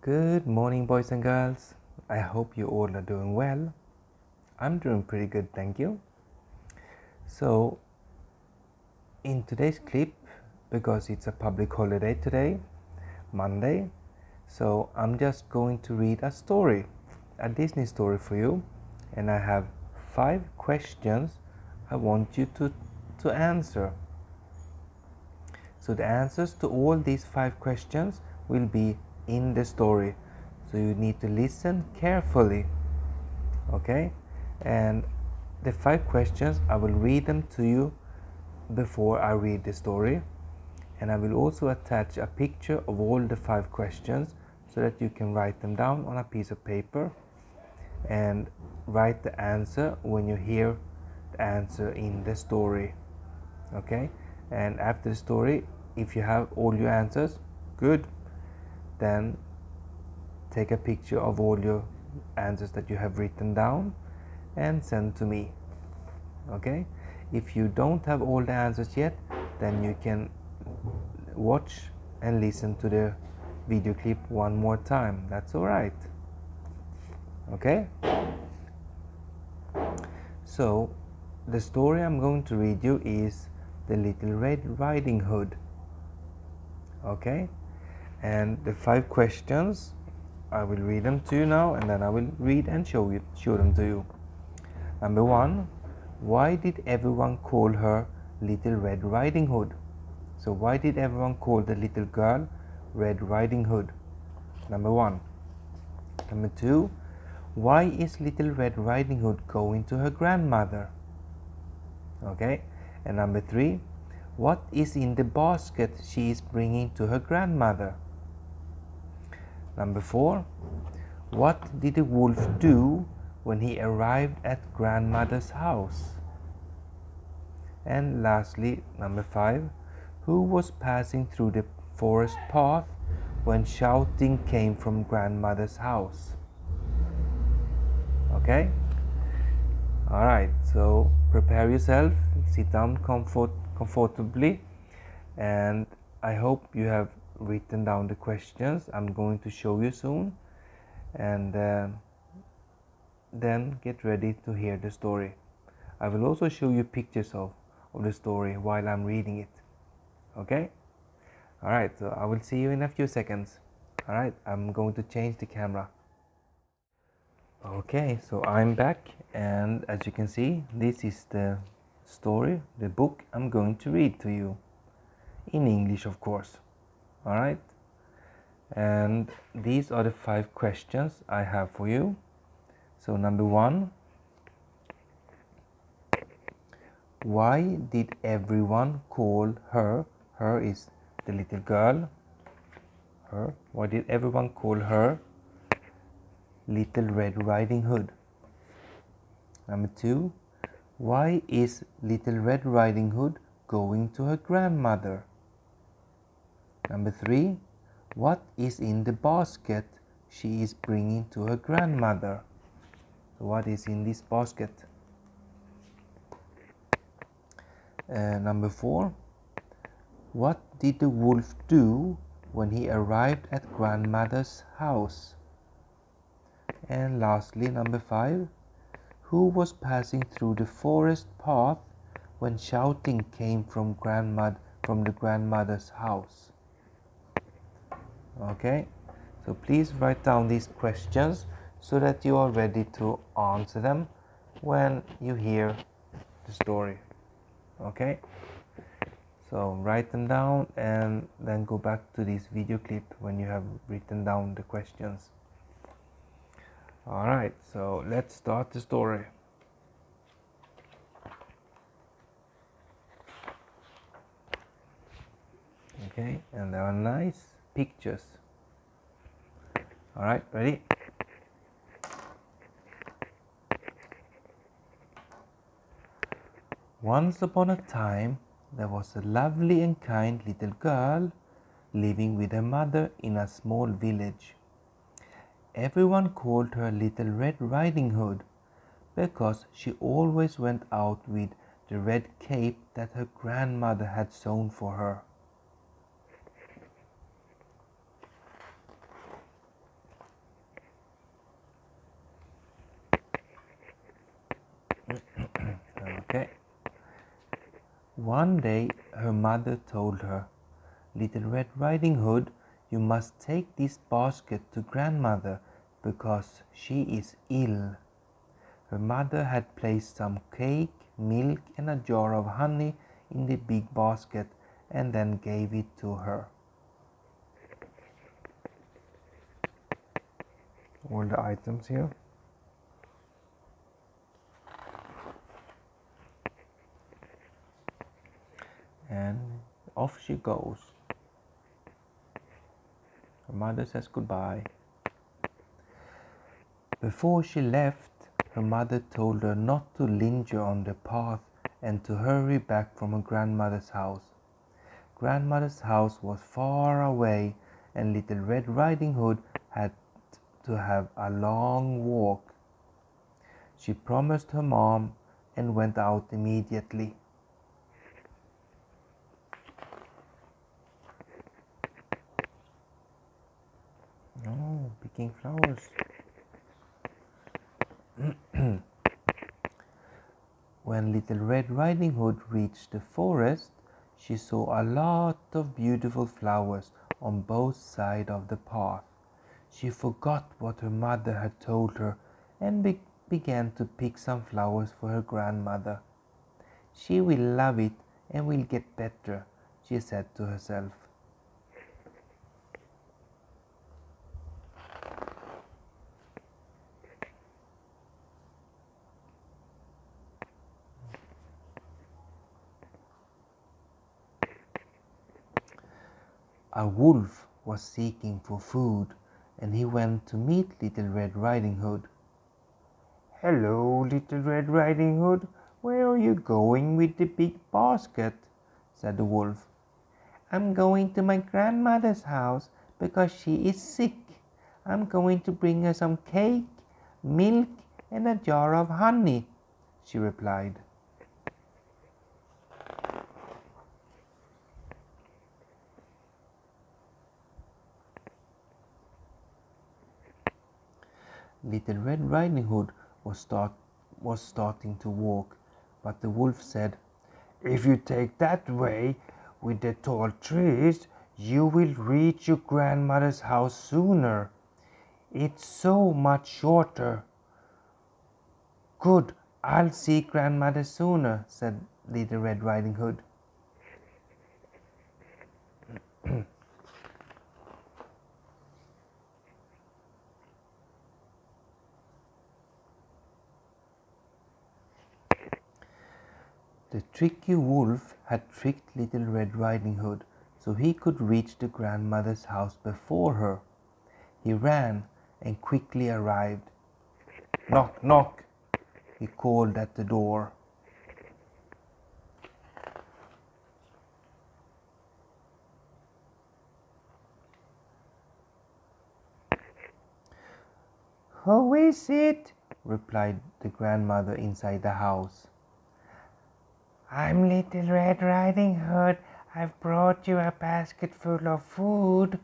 Good morning, boys and girls. I hope you all are doing well. I'm doing pretty good, thank you. So, in today's clip, because it's a public holiday today, Monday, so I'm just going to read a story, a Disney story for you, and I have 5 questions I want you to answer. So, the answers to all these 5 questions will be in the story, so you need to listen carefully. Okay, and the 5 questions I will read them to you before I read the story, and I will also attach a picture of all the 5 questions so that you can write them down on a piece of paper and write the answer when you hear the answer in the story. Okay, and after the story, if you have all your answers, good, then take a picture of all your answers that you have written down and send to me. Okay, if you don't have all the answers yet, then you can watch and listen to the video clip one more time. That's all right. Okay, so the story I'm going to read you is The Little Red Riding Hood. Okay, and the 5 questions, I will read them to you now, and then I will read and show them to you. Number 1, why did everyone call her Little Red Riding Hood? So why did everyone call the little girl Red Riding Hood? Number 1. Number 2, why is Little Red Riding Hood going to her grandmother? Okay, and number 3, what is in the basket she is bringing to her grandmother? Number 4, what did the wolf do when he arrived at grandmother's house? And lastly, number 5, who was passing through the forest path when shouting came from grandmother's house? Okay? Alright, so prepare yourself, sit down comfortably, and I hope you have written down the questions I'm going to show you soon, and then get ready to hear the story. I will also show you pictures of the story while I'm reading it. Okay? Alright, so I will see you in a few seconds. Alright, I'm going to change the camera. Okay, so I'm back, and as you can see, this is the story, the book I'm going to read to you. In English, of course. Alright? And these are the 5 questions I have for you. So, number 1, why did everyone call her, her is the little girl, her, why did everyone call her Little Red Riding Hood? Number 2, why is Little Red Riding Hood going to her grandmother? Number 3, what is in the basket she is bringing to her grandmother? So what is in this basket? Number 4, what did the wolf do when he arrived at grandmother's house? And lastly, number 5, who was passing through the forest path when shouting came from the grandmother's house? Okay, so please write down these questions so that you are ready to answer them when you hear the story. Okay, so write them down and then go back to this video clip when you have written down the questions. Alright, so let's start the story. Okay, and there are nice pictures. Alright, ready? Once upon a time, there was a lovely and kind little girl living with her mother in a small village. Everyone called her Little Red Riding Hood because she always went out with the red cape that her grandmother had sewn for her. One day her mother told her, "Little Red Riding Hood, you must take this basket to grandmother because she is ill." Her mother had placed some cake, milk, and a jar of honey in the big basket and then gave it to her. All the items here. And off she goes. Her mother says goodbye. Before she left, her mother told her not to linger on the path and to hurry back from her grandmother's house. Grandmother's house was far away, and Little Red Riding Hood had to have a long walk. She promised her mom and went out immediately. Oh, picking flowers. When Little Red Riding Hood reached the forest, she saw a lot of beautiful flowers on both sides of the path. She forgot what her mother had told her and began to pick some flowers for her grandmother. "She will love it and will get better," she said to herself. A wolf was seeking for food, and he went to meet Little Red Riding Hood. "Hello, Little Red Riding Hood, where are you going with the big basket?" said the wolf. "I'm going to my grandmother's house because she is sick. I'm going to bring her some cake, milk, and a jar of honey," she replied. Little Red Riding Hood was starting to walk, but the wolf said, "If you take that way with the tall trees, you will reach your grandmother's house sooner. It's so much shorter." "Good, I'll see grandmother sooner," said Little Red Riding Hood. The tricky wolf had tricked Little Red Riding Hood so he could reach the grandmother's house before her. He ran and quickly arrived. "Knock, knock," he called at the door. "Who is it?" replied the grandmother inside the house. "I'm Little Red Riding Hood. I've brought you a basket full of food,"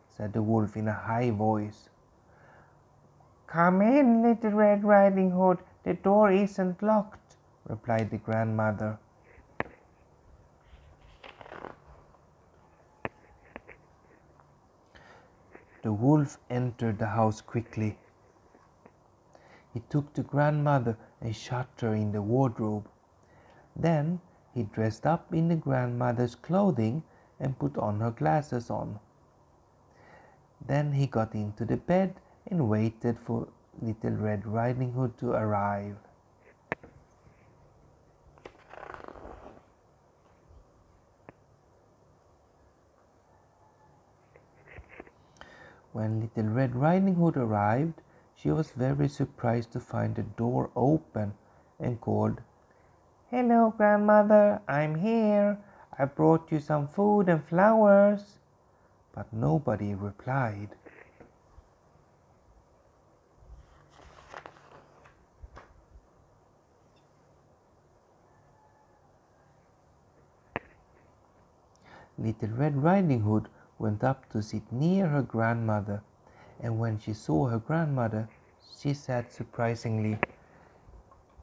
said the wolf in a high voice. "Come in, Little Red Riding Hood. The door isn't locked," replied the grandmother. The wolf entered the house quickly. He took the grandmother and shut her in the wardrobe. Then he dressed up in the grandmother's clothing and put on her glasses on. Then he got into the bed and waited for Little Red Riding Hood to arrive. When Little Red Riding Hood arrived, she was very surprised to find the door open and called, "Hello, grandmother, I'm here. I brought you some food and flowers." But nobody replied. Little Red Riding Hood went up to sit near her grandmother, and when she saw her grandmother, she said surprisingly,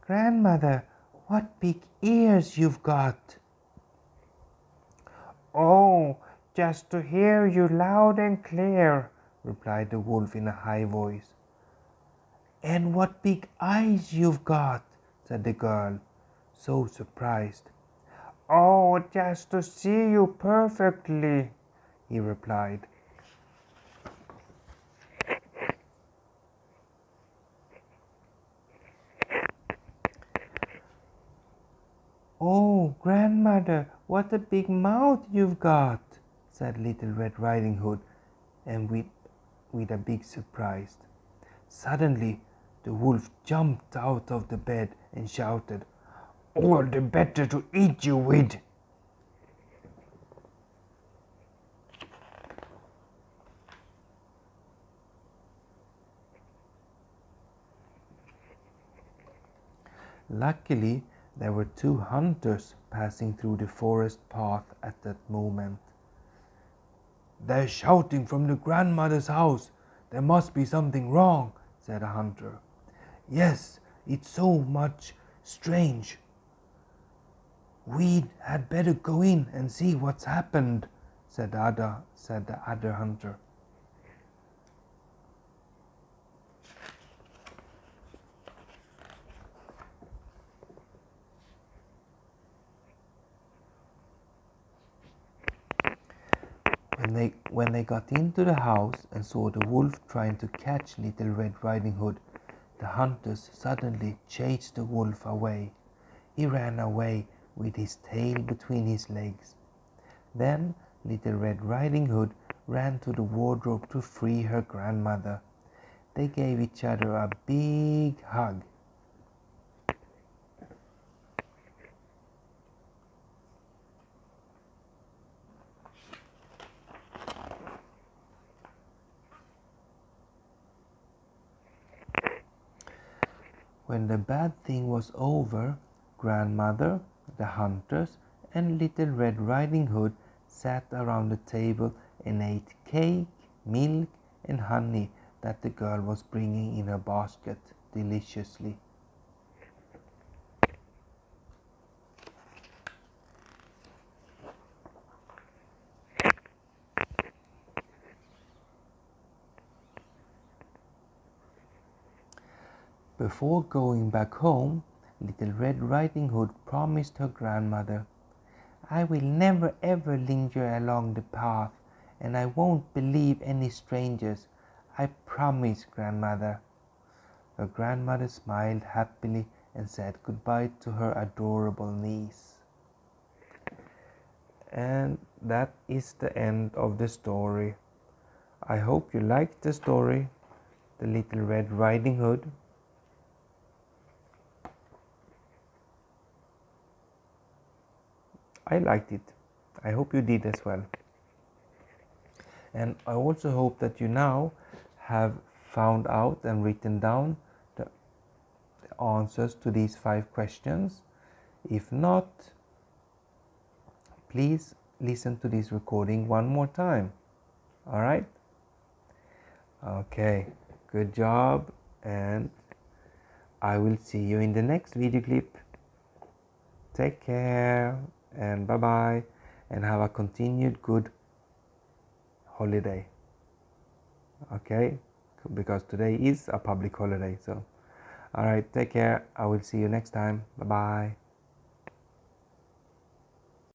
"Grandmother, what big ears you've got!" "Oh, just to hear you loud and clear," replied the wolf in a high voice. "And what big eyes you've got," said the girl, so surprised. "Oh, just to see you perfectly," he replied. "Oh, grandmother, what a big mouth you've got," said Little Red Riding Hood, and with a big surprise. Suddenly the wolf jumped out of the bed and shouted, "All the better to eat you with." Luckily, there were two hunters passing through the forest path at that moment. "They're shouting from the grandmother's house. There must be something wrong," said a hunter. "Yes, it's so much strange. We had better go in and see what's happened," said the other hunter. When they got into the house and saw the wolf trying to catch Little Red Riding Hood, the hunters suddenly chased the wolf away. He ran away with his tail between his legs. Then Little Red Riding Hood ran to the wardrobe to free her grandmother. They gave each other a big hug. When the bad thing was over, grandmother, the hunters, and Little Red Riding Hood sat around the table and ate cake, milk, and honey that the girl was bringing in her basket deliciously. Before going back home, Little Red Riding Hood promised her grandmother, "I will never ever linger along the path, and I won't believe any strangers. I promise, grandmother." Her grandmother smiled happily and said goodbye to her adorable niece. And that is the end of the story. I hope you liked the story, The Little Red Riding Hood. I liked it. I hope you did as well. And I also hope that you now have found out and written down the answers to these 5 questions. If not, please listen to this recording one more time. All right? Okay, good job, and I will see you in the next video clip. Take care and bye bye, and have a continued good holiday. Okay, because today is a public holiday. So all right, take care. I will see you next time. Bye bye.